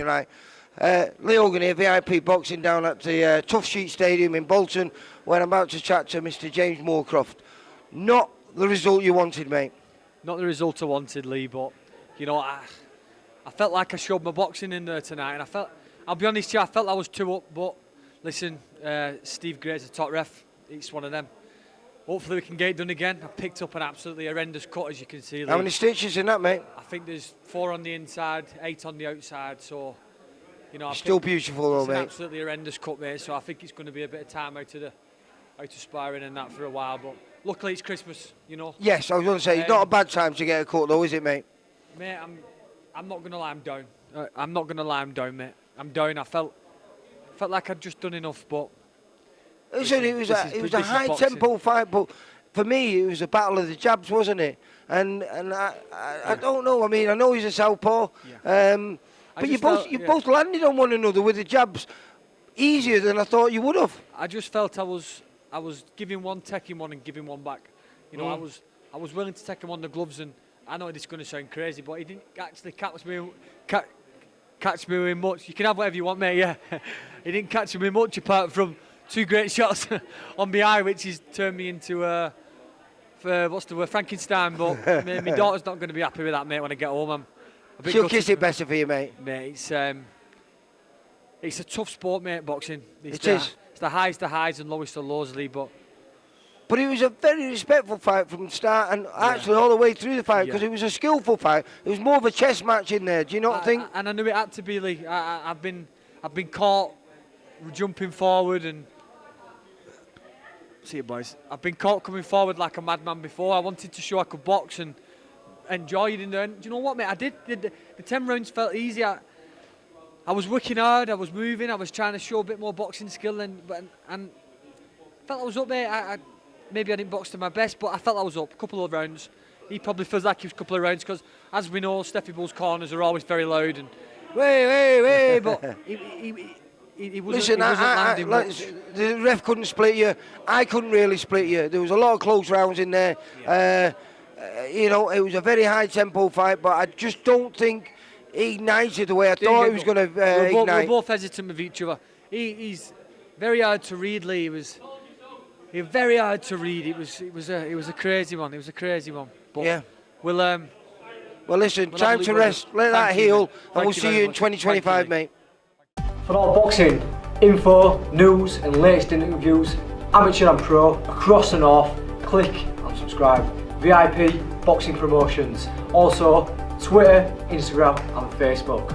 you're right. Lee Hogan here, VIP boxing down at the Tough Sheet Stadium in Bolton, where I'm about to chat to Mr. James Moorcroft. Not the result you wanted, mate. Not the result I wanted, Lee, but, you know, I felt like I showed my boxing in there tonight, and I'll be honest here, I felt I was 2 up, but listen, Steve Gray's a top ref, it's one of them. Hopefully we can get it done again. I picked up an absolutely horrendous cut, as you can see, Lee. How many stitches in that, mate? I think there's 4 on the inside, 8 on the outside, so, you know, Still beautiful though, it's an mate. absolutely horrendous cut, mate, so I think it's going to be a bit of time out of sparring and that for a while, but luckily it's Christmas, you know. Yes, I was going to say, it's not a bad time to get a cut though, is it, mate? Mate, I'm not going to lie, I'm down. I'm not going to lie, I'm down, mate. I'm down. I felt like I'd just done enough, but... Listen, it was a high-tempo fight, but for me, it was a battle of the jabs, wasn't it? And I don't know, I mean, I know he's a southpaw, but you both landed on one another with the jabs easier than I thought you would have. I just felt I was giving one, taking one, and giving one back. You know, I was willing to take him on the gloves, and I know this is going to sound crazy, but he didn't actually catch me with much. You can have whatever you want, mate. Yeah, he didn't catch me with much apart from 2 great shots on my eye, which has turned me into what's the word, Frankenstein. But my daughter's not going to be happy with that, mate. When I get home, She'll kiss it better for you, mate. Mate, it's a tough sport, mate. Boxing. It is. It's the highs and lowest of lows, Lee. But it was a very respectful fight from the start and actually all the way through the fight, because it was a skillful fight. It was more of a chess match in there. Do you not think? And I knew it had to be, Lee. I've been caught jumping forward and. See you, boys. I've been caught coming forward like a madman before. I wanted to show I could box and enjoy it in there. And do you know what, mate? I did. The 10 rounds felt easy. I was working hard. I was moving. I was trying to show a bit more boxing skill, and felt I was up, mate. Maybe I didn't box to my best, but I felt I was up. A couple of rounds. He probably feels like he was a couple of rounds because, as we know, Steffi Bull's corners are always very loud and way, but he wasn't landing much. The ref couldn't split you. I couldn't really split you. There was a lot of close rounds in there. You know, it was a very high tempo fight, but I just don't think he ignited the way I thought he was going to ignite. We're both hesitant with each other. He's very hard to read, Lee. He was very hard to read. It was a crazy one. It was a crazy one. But yeah. Well, listen, time to rest. Let that heal, and we'll see you in 2025, mate. For all boxing info, news, and latest interviews, amateur and pro across the north, click and subscribe. VIP Boxing Promotions. Also, Twitter, Instagram, and Facebook.